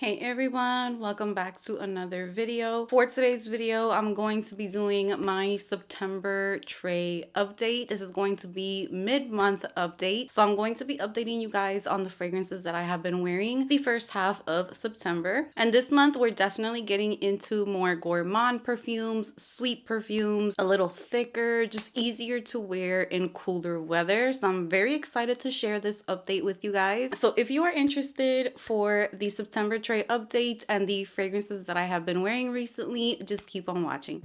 Hey everyone, welcome back to another video. For today's video, I'm going to be doing my September tray update. This is going to be mid-month update. So I'm going to be updating you guys on the fragrances that I have been wearing the first half of September. And this month, we're definitely getting into more gourmand perfumes, sweet perfumes, a little thicker, just easier to wear in cooler weather. So I'm very excited to share this update with you guys. So if you are interested for the September tray update and the fragrances that I have been wearing recently, just keep on watching.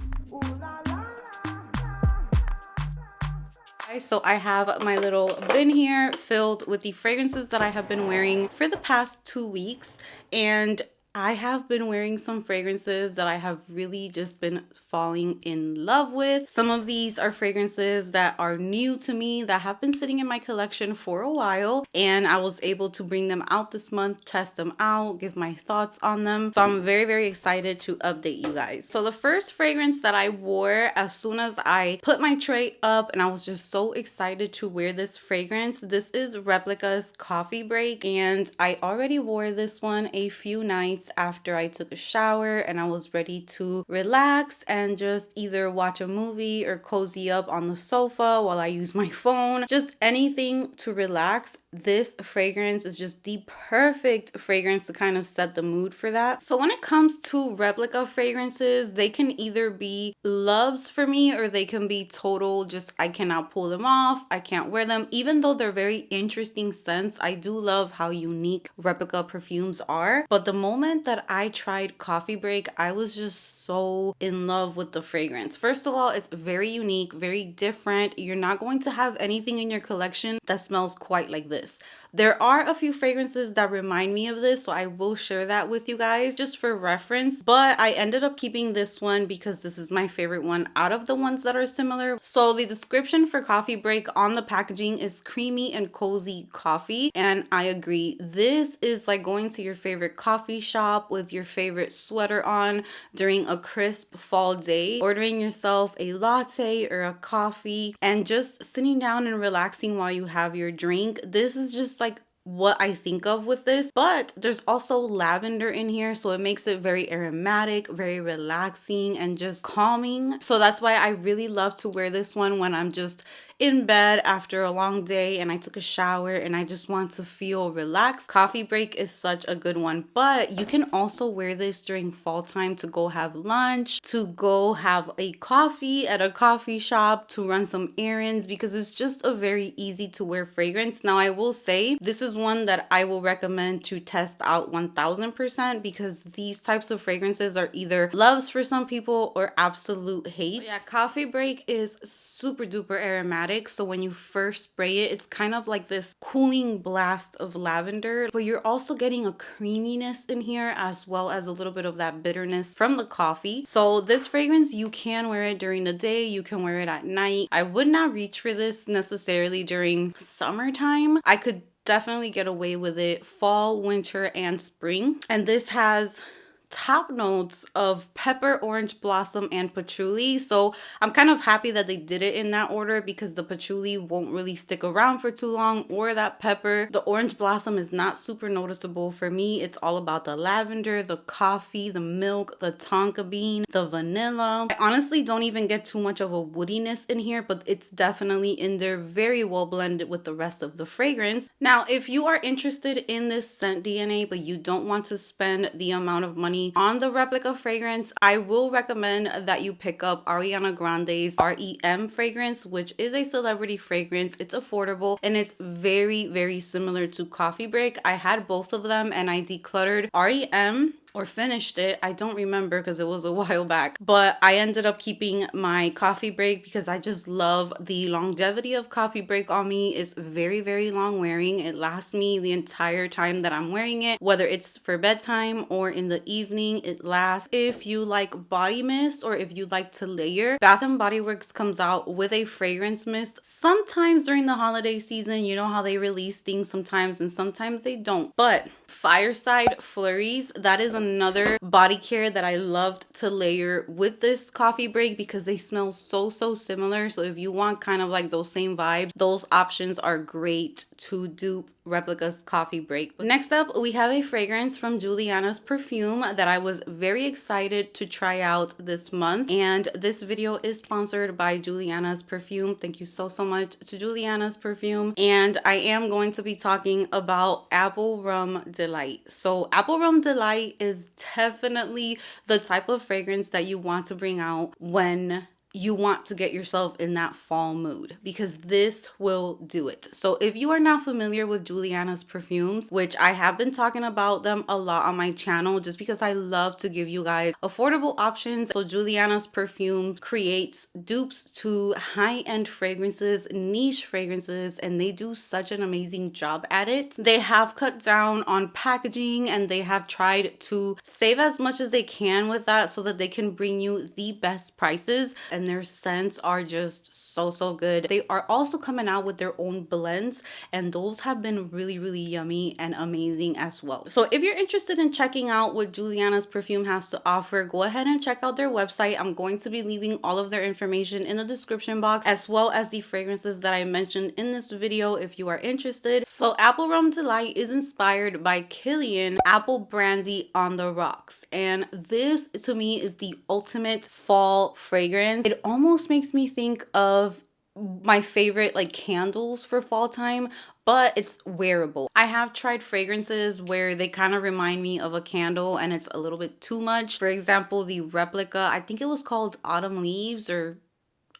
So I have my little bin here filled with the fragrances that I have been wearing for the past 2 weeks, and I have been wearing some fragrances that I have really just been falling in love with. Some of these are fragrances that are new to me that have been sitting in my collection for a while, and I was able to bring them out this month, test them out, give my thoughts on them. So I'm very excited to update you guys. So the first fragrance that I wore as soon as I put my tray up, and I was just so excited to wear this fragrance. This is Replica's Coffee Break, and I already wore this one a few nights after I took a shower and I was ready to relax and just either watch a movie or cozy up on the sofa while I use my phone, just anything to relax. This fragrance is just the perfect fragrance to kind of set the mood for that. So when it comes to Replica fragrances, they can either be loves for me or they can be total just I cannot pull them off, I can't wear them. Even though they're very interesting scents, I do love how unique Replica perfumes are. But the moment that I tried Coffee Break, I was just so in love with the fragrance. First of all, it's very unique, very different. You're not going to have anything in your collection that smells quite like this. There are a few fragrances that remind me of this, so I will share that with you guys just for reference. But I ended up keeping this one because this is my favorite one out of the ones that are similar. So the description for Coffee Break on the packaging is creamy and cozy coffee. And I agree. This is like going to your favorite coffee shop with your favorite sweater on during a crisp fall day, ordering yourself a latte or a coffee and just sitting down and relaxing while you have your drink. This is just like what I think of with this, but there's also lavender in here, so it makes it very aromatic, very relaxing and just calming. So that's why I really love to wear this one when I'm just in bed after a long day and I took a shower and I just want to feel relaxed. Coffee Break is such a good one, but you can also wear this during fall time to go have lunch, to go have a coffee at a coffee shop, to run some errands, because it's just a very easy to wear fragrance. Now I will say this is one that I will recommend to test out 1000% because these types of fragrances are either loves for some people or absolute hates. Yeah, Coffee Break is super duper aromatic. So when you first spray it, it's kind of like this cooling blast of lavender, but you're also getting a creaminess in here as well as a little bit of that bitterness from the coffee. So this fragrance, you can wear it during the day, you can wear it at night. I would not reach for this necessarily during summertime. I could definitely get away with it fall, winter, and spring. And this has top notes of pepper, orange blossom, and patchouli. So I'm kind of happy that they did it in that order because the patchouli won't really stick around for too long, or that pepper. The orange blossom is not super noticeable for me. It's all about the lavender, the coffee, the milk, the tonka bean, the vanilla. I honestly don't even get too much of a woodiness in here, but it's definitely in there, very well blended with the rest of the fragrance. Now, if you are interested in this scent DNA, but you don't want to spend the amount of money on the Replica fragrance, I will recommend that you pick up Ariana Grande's REM fragrance, which is a celebrity fragrance. It's affordable and it's very similar to Coffee Break. I had both of them and I decluttered REM or finished it. I don't remember because it was a while back, but I ended up keeping my Coffee Break because I just love the longevity of Coffee Break on me. It's very long wearing. It lasts me the entire time that I'm wearing it, whether it's for bedtime or in the evening. It lasts. If you like body mist or if you like to layer, Bath and Body Works comes out with a fragrance mist sometimes during the holiday season. You know how they release things sometimes and sometimes they don't, but Fireside Flurries, that is another body care that I loved to layer with this Coffee Break because they smell so similar. So if you want kind of like those same vibes, those options are great to dupe Replica's coffee break. Next up, we have a fragrance from Juliana's Perfume that I was very excited to try out this month. And this video is sponsored by Juliana's Perfume. Thank you so much to Juliana's Perfume. And I am going to be talking about Apple Rum Delight. So Apple Rum Delight is definitely the type of fragrance that you want to bring out when you want to get yourself in that fall mood, because this will do it. So if you are not familiar with Juliana's perfumes, which I have been talking about them a lot on my channel just because I love to give you guys affordable options. So Juliana's Perfume creates dupes to high-end fragrances, niche fragrances, and they do such an amazing job at it. They have cut down on packaging and they have tried to save as much as they can with that so that they can bring you the best prices, and their scents are just so good. They are also coming out with their own blends, and those have been really yummy and amazing as well. So if you're interested in checking out what Juliana's Perfume has to offer, go ahead and check out their website. I'm going to be leaving all of their information in the description box, as well as the fragrances that I mentioned in this video if you are interested. So Apple Rum Delight is inspired by Kilian Apple Brandy on the Rocks, and this to me is the ultimate fall fragrance. It almost makes me think of my favorite like candles for fall time, but it's wearable. I have tried fragrances where they kind of remind me of a candle and it's a little bit too much. For example, the Replica, I think it was called Autumn Leaves or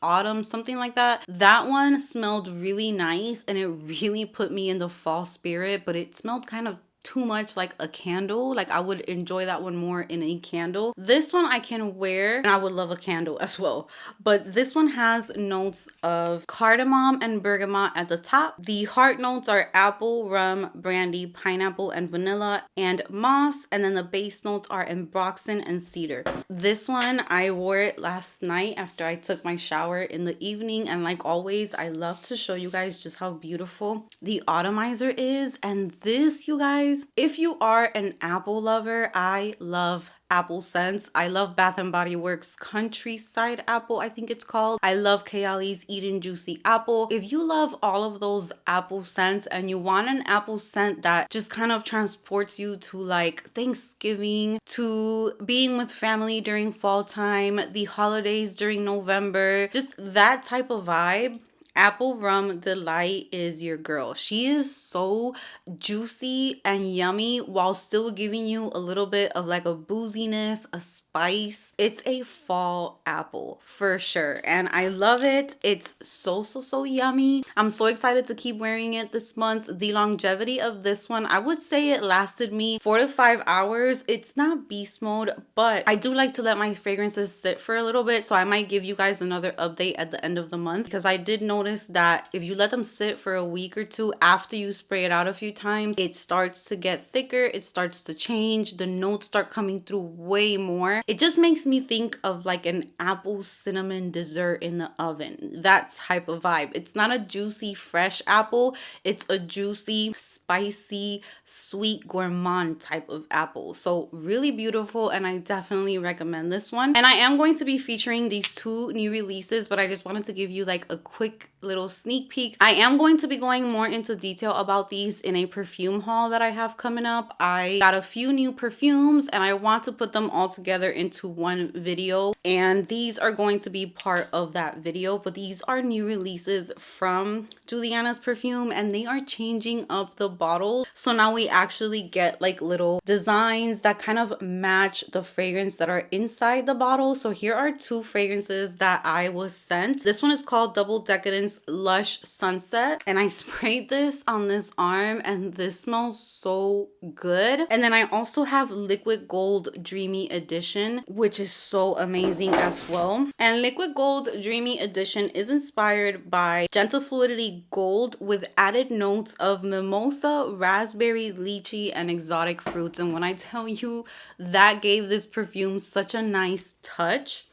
Autumn, something like that. That one smelled really nice and it really put me in the fall spirit, but it smelled kind of too much like a candle. Like I would enjoy that one more in a candle. This one I can wear and I would love a candle as well, but this one has notes of cardamom and bergamot at the top. The heart notes are apple, rum, brandy, pineapple, and vanilla, and moss, and then the base notes are ambroxan and cedar. This one I wore it last night after I took my shower in the evening, and like always I love to show you guys just how beautiful the atomizer is. And this, you guys, if you are an apple lover, I love apple scents. I love Bath and Body Works Countryside Apple, I think it's called. I love Kayali's Eatin' Juicy Apple. If you love all of those apple scents and you want an apple scent that just kind of transports you to like Thanksgiving, to being with family during fall time, the holidays during November, just that type of vibe, Apple Rum Delight is your girl. She is so juicy and yummy while still giving you a little bit of like a booziness, a spice. It's a fall apple for sure, and I love it. It's so yummy. I'm so excited to keep wearing it this month. The longevity of this one, I would say it lasted me 4 to 5 hours. It's not beast mode, but I do like to let my fragrances sit for a little bit, so I might give you guys another update at the end of the month, because I did notice that if you let them sit for a week or two after you spray it out a few times, it starts to get thicker, it starts to change, the notes start coming through way more. It just makes me think of like an apple cinnamon dessert in the oven, that type of vibe. It's not a juicy fresh apple, it's a juicy spicy sweet gourmand type of apple. So really beautiful, and I definitely recommend this one. And I am going to be featuring these 2 new releases, but I just wanted to give you like a quick little sneak peek. I am going to be going more into detail about these in a perfume haul that I have coming up. I got a few new perfumes and I want to put them all together into one video, and these are going to be part of that video. But these are new releases from Juliana's Perfume and they are changing up the bottle, so now we actually get like little designs that kind of match the fragrance that are inside the bottle. So here are 2 fragrances that I was sent. This one is called Double Decadence Lush Sunset, and I sprayed this on this arm and this smells so good. And then I also have Liquid Gold Dreamy Edition, which is so amazing as well. And Liquid Gold Dreamy Edition is inspired by Gentle Fluidity Gold with added notes of mimosa, raspberry, lychee, and exotic fruits. And when I tell you, that gave this perfume such a nice touch.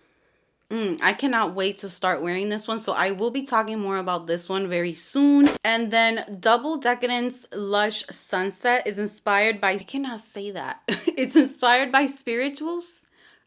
I cannot wait to start wearing this one. So I will be talking more about this one very soon. And then Double Decadence Lush Sunset is inspired by, I cannot say that. It's inspired by spirituals.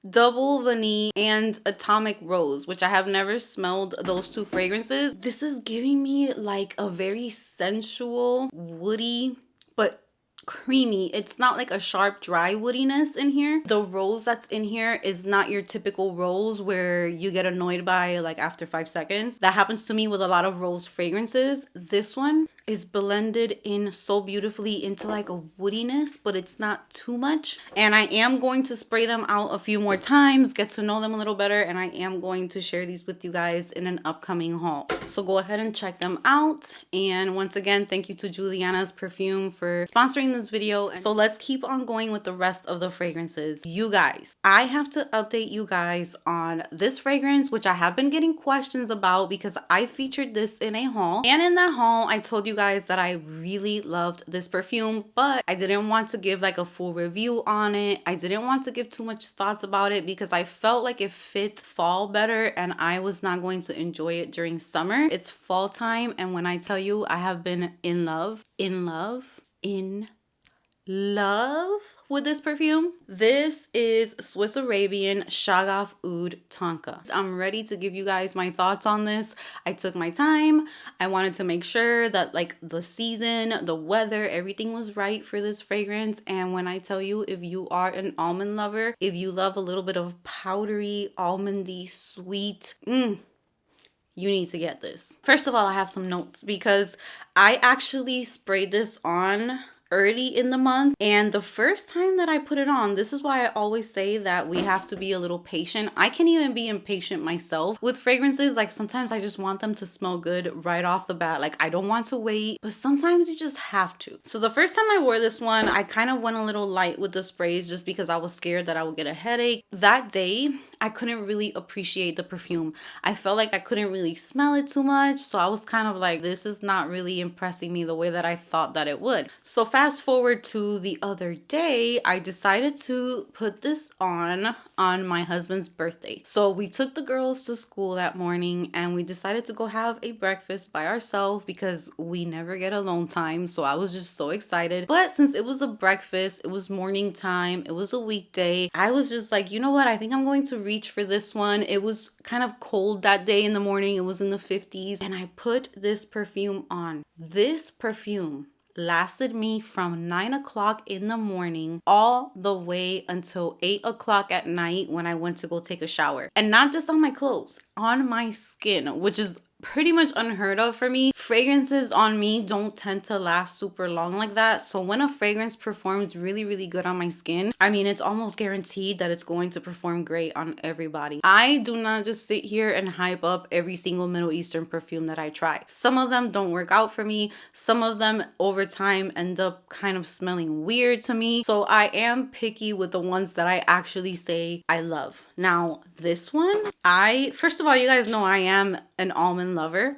Double Vanille and Atomic Rose, which I have never smelled those two fragrances. This is giving me like a very sensual, woody, but creamy. It's not like a sharp dry woodiness in here. The rose that's in here is not your typical rose where you get annoyed by like after 5 seconds. That happens to me with a lot of rose fragrances. This one is blended in so beautifully into like a woodiness, but it's not too much. And I am going to spray them out a few more times, get to know them a little better, and I am going to share these with you guys in an upcoming haul. So go ahead and check them out. And once again, thank you to Juliana's Perfume for sponsoring this video. So let's keep on going with the rest of the fragrances. You guys, I have to update you guys on this fragrance, which I have been getting questions about because I featured this in a haul. And in that haul, I told you guys that I really loved this perfume, but I didn't want to give like a full review on it. I didn't want to give too much thoughts about it because I felt like it fit fall better and I was not going to enjoy it during summer. It's fall time, and when I tell you I have been in love with this perfume. This is Swiss Arabian Shagaf Oud Tonka. I'm ready to give you guys my thoughts on this. I took my time. I wanted to make sure that like the season, the weather, everything was right for this fragrance. And when I tell you, if you are an almond lover, if you love a little bit of powdery, almondy, sweet, you need to get this. First of all, I have some notes because I actually sprayed this on early in the month, and the first time that I put it on, this is why I always say that we have to be a little patient. I can even be impatient myself with fragrances. Like sometimes I just want them to smell good right off the bat. Like I don't want to wait, but sometimes you just have to. So the first time I wore this one, I kind of went a little light with the sprays just because I was scared that I would get a headache. That day, I couldn't really appreciate the perfume. I felt like I couldn't really smell it too much. So I was kind of like, this is not really impressing me the way that I thought that it would. So fast forward to the other day, I decided to put this on my husband's birthday. So we took the girls to school that morning and we decided to go have a breakfast by ourselves because we never get alone time. So I was just so excited. But since it was a breakfast, it was morning time, it was a weekday, I was just like, you know what? I think I'm going to reach for this one. It was kind of cold that day in the morning. It was in the 50s and I put this perfume on. This perfume lasted me from 9 o'clock in the morning all the way until 8 o'clock at night when I went to go take a shower. And not just on my clothes, on my skin, which is pretty much unheard of for me. Fragrances on me don't tend to last super long like that. So when a fragrance performs really, really good on my skin, I mean, it's almost guaranteed that it's going to perform great on everybody. I do not just sit here and hype up every single Middle Eastern perfume that I try. Some of them don't work out for me. Some of them over time end up kind of smelling weird to me. So I am picky with the ones that I actually say I love. Now, this one, first of all, you guys know I am an almond lover.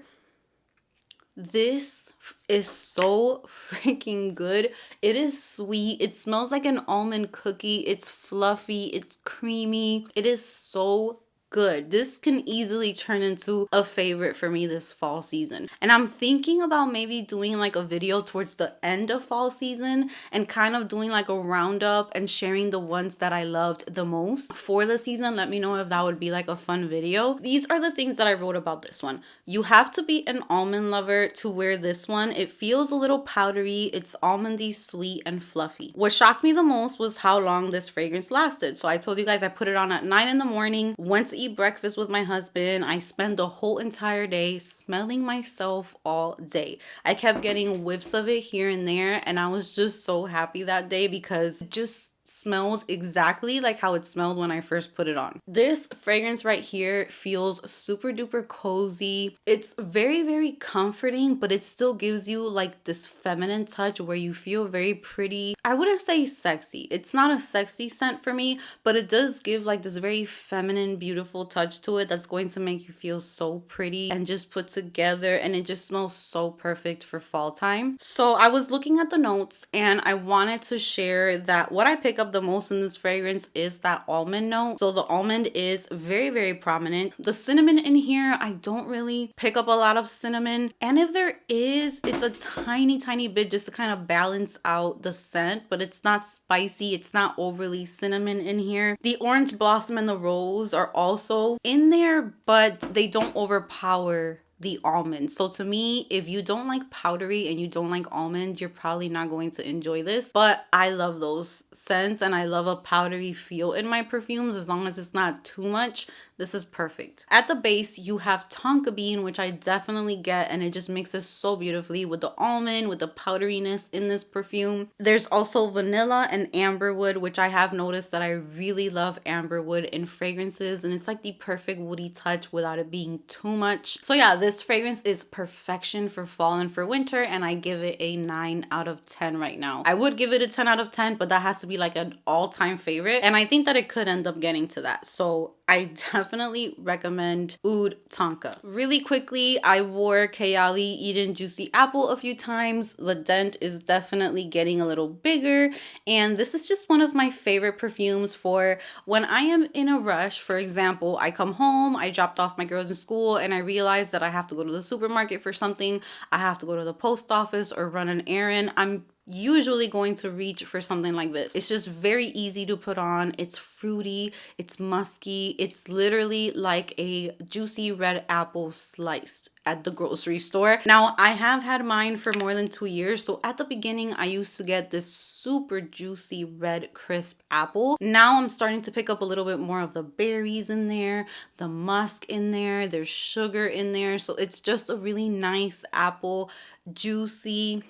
This is so freaking good. It is sweet. It smells like an almond cookie. It's fluffy. It's creamy. It is so good. This can easily turn into a favorite for me this fall season. And I'm thinking about maybe doing like a video towards the end of fall season and kind of doing like a roundup and sharing the ones that I loved the most for the season. Let me know if that would be like a fun video. These are the things that I wrote about this one. You have to be an almond lover to wear this one. It feels a little powdery. It's almondy, sweet, and fluffy. What shocked me the most was how long this fragrance lasted. So I told you guys I put it on at 9 in the morning, went to eat breakfast with my husband. I spent the whole entire day smelling myself all day. I kept getting whiffs of it here and there, and I was just so happy that day because it just smelled exactly like how it smelled when I first put it on. This fragrance right here feels super duper cozy. It's very, very comforting, but it still gives you like this feminine touch where you feel very pretty. I wouldn't say sexy. It's not a sexy scent for me, but it does give like this very feminine, beautiful touch to it that's going to make you feel so pretty and just put together, and it just smells so perfect for fall time. So I was looking at the notes and I wanted to share that what I picked pick up the most in this fragrance is that almond note. So the almond is very, very prominent. The cinnamon in here, I don't really pick up a lot of cinnamon. And if there is, it's a tiny, tiny bit just to kind of balance out the scent, but it's not spicy. It's not overly cinnamon in here. The orange blossom and the rose are also in there, but they don't overpower the almond. So to me, if you don't like powdery and you don't like almond, you're probably not going to enjoy this. But I love those scents and I love a powdery feel in my perfumes as long as it's not too much. This is perfect. At the base, you have tonka bean, which I definitely get, and it just mixes so beautifully with the almond, with the powderiness in this perfume. There's also vanilla and amberwood, which I have noticed that I really love amberwood in fragrances, and it's like the perfect woody touch without it being too much. So yeah, this fragrance is perfection for fall and for winter, and I give it a 9 out of 10 right now. I would give it a 10 out of 10, but that has to be like an all-time favorite, and I think that it could end up getting to that. So I definitely recommend Oud Tonka. Really quickly, I wore Kayali Eden Juicy Apple a few times. The dent is definitely getting a little bigger, and this is just one of my favorite perfumes for when I am in a rush. For example, I come home, I dropped off my girls in school, and I realize that I have to go to the supermarket for something. I have to go to the post office or run an errand. I'm usually going to reach for something like this. It's just very easy to put on. It's fruity, it's musky, it's literally like a juicy red apple sliced at the grocery store. Now, I have had mine for more than 2 years, so at the beginning I used to get this super juicy red crisp apple. Now I'm starting to pick up a little bit more of the berries in there, the musk in there, there's sugar in there, so it's just a really nice apple, juicy,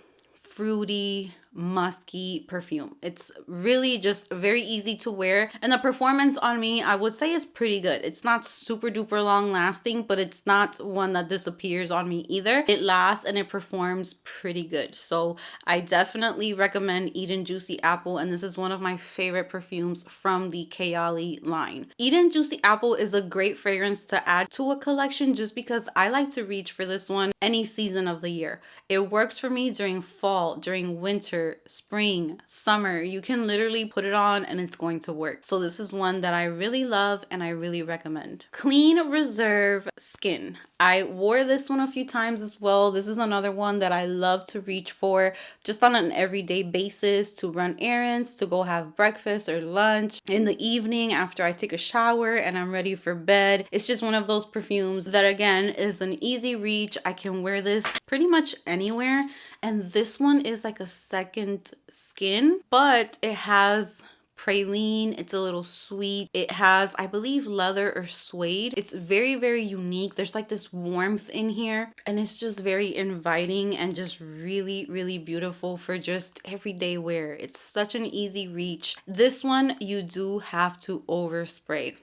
fruity, musky perfume. It's really just very easy to wear, and the performance on me, I would say, is pretty good. It's not super duper long lasting, but it's not one that disappears on me either. It lasts and it performs pretty good. So I definitely recommend Eden Juicy Apple, and this is one of my favorite perfumes from the Kayali line. Eden Juicy Apple is a great fragrance to add to a collection just because I like to reach for this one any season of the year. It works for me during fall, during winter, spring, summer. You can literally put it on and it's going to work. So this is one that I really love and I really recommend. Clean Reserve Skin. I wore this one a few times as well. This is another one that I love to reach for just on an everyday basis, to run errands, to go have breakfast or lunch in the evening after I take a shower and I'm ready for bed. It's just one of those perfumes that, again, is an easy reach. I can wear this pretty much anywhere. And this one is like a second skin, but it has praline. It's a little sweet. It has, I believe, leather or suede. It's very, very unique. There's like this warmth in here, and it's just very inviting and just really, really beautiful for just everyday wear. It's such an easy reach. This one, you do have to overspray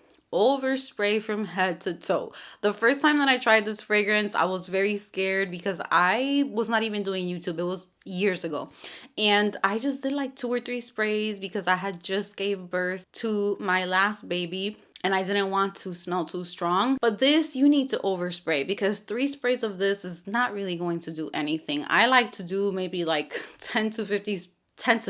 from head to toe. The first time that I tried this fragrance, I was very scared because I was not even doing YouTube. It was years ago, and I just did like 2 or 3 sprays because I had just gave birth to my last baby and I didn't want to smell too strong. But this, you need to overspray because 3 sprays of this is not really going to do anything. I like to do maybe like 10 to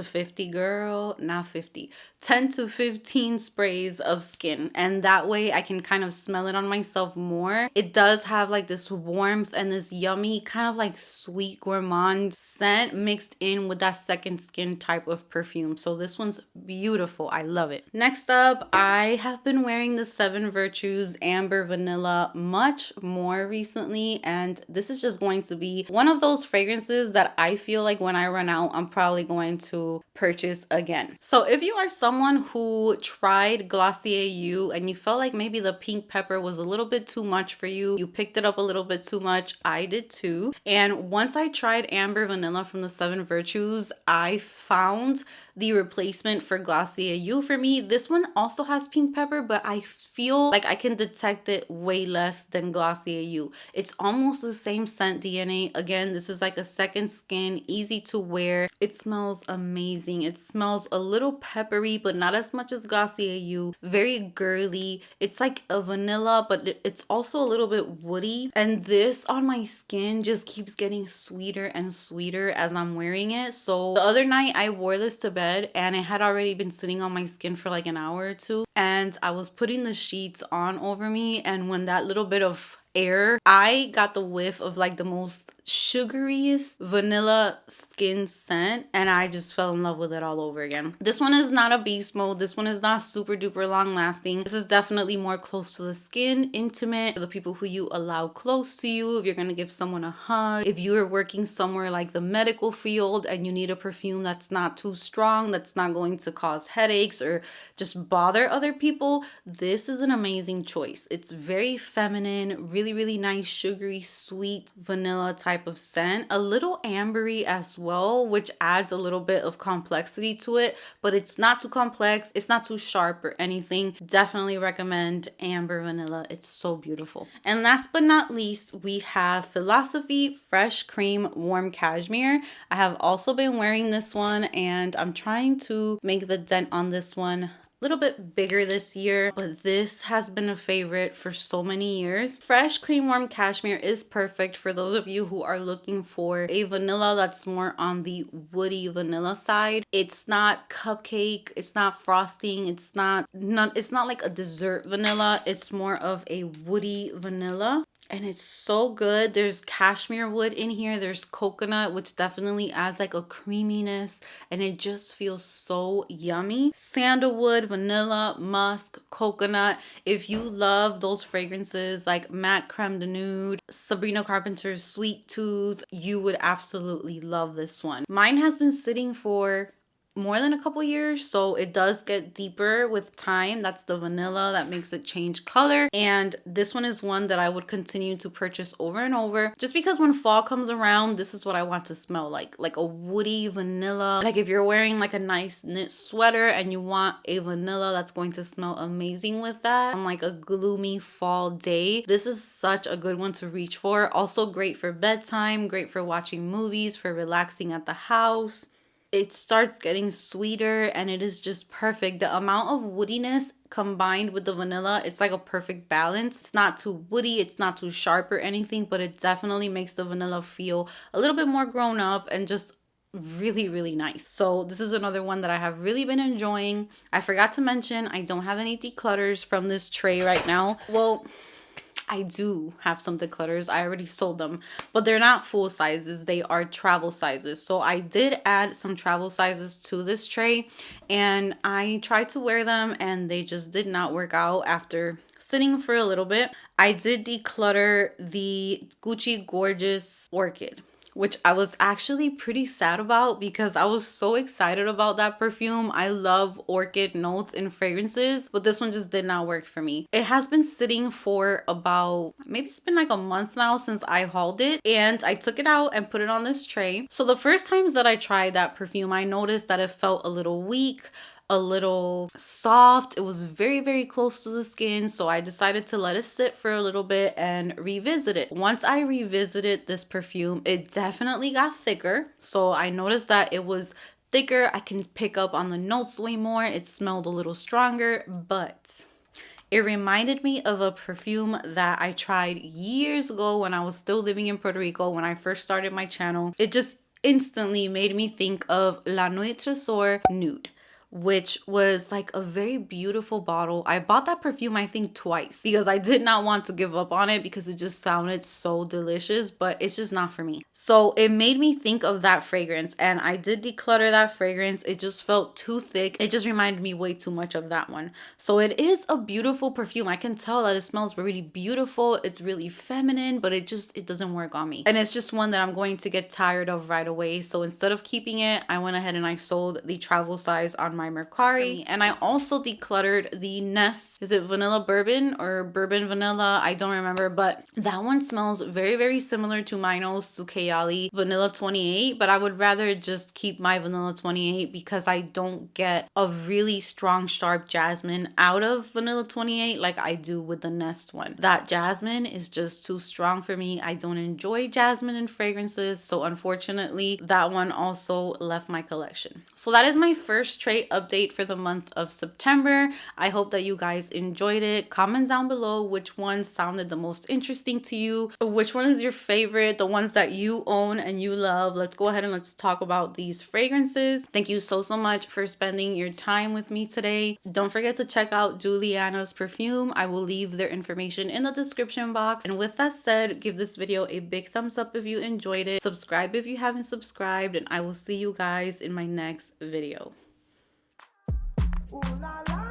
50 girl, not 50, 10 to 15 sprays of skin, and that way I can kind of smell it on myself more. It does have like this warmth and this yummy kind of like sweet gourmand scent mixed in with that second skin type of perfume. So this one's beautiful. I love it. Next up, I have been wearing the 7 Virtues Amber Vanilla much more recently, and this is just going to be one of those fragrances that I feel like when I run out, I'm probably going to purchase again. So if you are someone who tried Glossier You and you felt like maybe the pink pepper was a little bit too much for you, you picked it up a little bit too much, I did too. And once I tried Amber Vanilla from the 7 Virtues, I found the replacement for Glossier You for me. This one also has pink pepper, but I feel like I can detect it way less than Glossier You. It's almost the same scent DNA. Again, this is like a second skin, easy to wear. It smells amazing. It smells a little peppery, but not as much as Glossier You. Very girly. It's like a vanilla, but it's also a little bit woody. And this on my skin just keeps getting sweeter and sweeter as I'm wearing it. So the other night I wore this to bed and it had already been sitting on my skin for like an hour or two. And I was putting the sheets on over me, and when that little bit of air, I got the whiff of like the most sugariest vanilla skin scent, and I just fell in love with it all over again. This one is not a beast mode. This one is not super duper long lasting. This is definitely more close to the skin, intimate, for the people who you allow close to you. If you're gonna give someone a hug, if you are working somewhere like the medical field and you need a perfume that's not too strong, that's not going to cause headaches or just bother other people, this is an amazing choice. It's very feminine, really nice, sugary, sweet vanilla type of scent, a little ambery as well, which adds a little bit of complexity to it, but it's not too complex, it's not too sharp or anything. Definitely recommend amber vanilla. It's so beautiful. And last but not least, we have Philosophy Fresh Cream Warm Cashmere. I have also been wearing this one, and I'm trying to make the dent on this one little bit bigger this year, but this has been a favorite for so many years. Fresh Cream Warm Cashmere is perfect for those of you who are looking for a vanilla that's more on the woody vanilla side. It's not cupcake, it's not frosting, it's not like a dessert vanilla. It's more of a woody vanilla. And it's so good. There's cashmere wood in here. There's coconut, which definitely adds like a creaminess, and it just feels so yummy. Sandalwood, vanilla, musk, coconut. If you love those fragrances like Matte Creme de Nude, Sabrina Carpenter's Sweet Tooth, you would absolutely love this one. Mine has been sitting for more than a couple years, so it does get deeper with time. That's the vanilla that makes it change color, and this one is one that I would continue to purchase over and over, just because when fall comes around, this is what I want to smell like a woody vanilla. Like if you're wearing like a nice knit sweater and you want a vanilla that's going to smell amazing with that on like a gloomy fall day, this is such a good one to reach for. Also great for bedtime, great for watching movies, for relaxing at the house. It starts getting sweeter and it is just perfect. The amount of woodiness combined with the vanilla, it's like a perfect balance. It's not too woody, it's not too sharp or anything, but it definitely makes the vanilla feel a little bit more grown up and just really nice. So this is another one that I have really been enjoying. I forgot to mention, I don't have any declutters from this tray right now. Well, I do have some declutters. I already sold them, but they're not full sizes. They are travel sizes. So I did add some travel sizes to this tray, and I tried to wear them and they just did not work out after sitting for a little bit. I did declutter the Gucci Gorgeous Orchid, which I was actually pretty sad about because I was so excited about that perfume. I love orchid notes in fragrances, but this one just did not work for me. It has been sitting for about, maybe it's been like a month now since I hauled it, and I took it out and put it on this tray. So the first times that I tried that perfume, I noticed that it felt a little weak, a little soft. It was very close to the skin, so I decided to let it sit for a little bit and revisit it. Once I revisited this perfume, it definitely got thicker. So I noticed that it was thicker. I can pick up on the notes way more. It smelled a little stronger, but it reminded me of a perfume that I tried years ago when I was still living in Puerto Rico, when I first started my channel. It just instantly made me think of La Nuit Tresor Nude, which was like a very beautiful bottle. I bought that perfume I think twice because I did not want to give up on it because it just sounded so delicious, but it's just not for me. So it made me think of that fragrance, and I did declutter that fragrance. It just felt too thick. It just reminded me way too much of that one. So it is a beautiful perfume. I can tell that it smells really beautiful. It's really feminine, but it doesn't work on me. And it's just one that I'm going to get tired of right away. So instead of keeping it, I went ahead and I sold the travel size on my Mercari. And I also decluttered the Nest, is it vanilla bourbon or bourbon vanilla? I don't remember, but that one smells very similar to my nose, to Kayali Vanilla 28, but I would rather just keep my Vanilla 28 because I don't get a really strong sharp jasmine out of Vanilla 28 like I do with the Nest one. That jasmine is just too strong for me. I don't enjoy jasmine in fragrances, so unfortunately that one also left my collection. So that is my first tray update for the month of September. I hope that you guys enjoyed it. Comment down below which one sounded the most interesting to you. Which one is your favorite? The ones that you own and you love. Let's go ahead and let's talk about these fragrances. Thank you so much for spending your time with me today. Don't forget to check out Juliana's perfume. I will leave their information in the description box. And with that said, give this video a big thumbs up if you enjoyed it. Subscribe if you haven't subscribed, and I will see you guys in my next video. Ooh, la, la.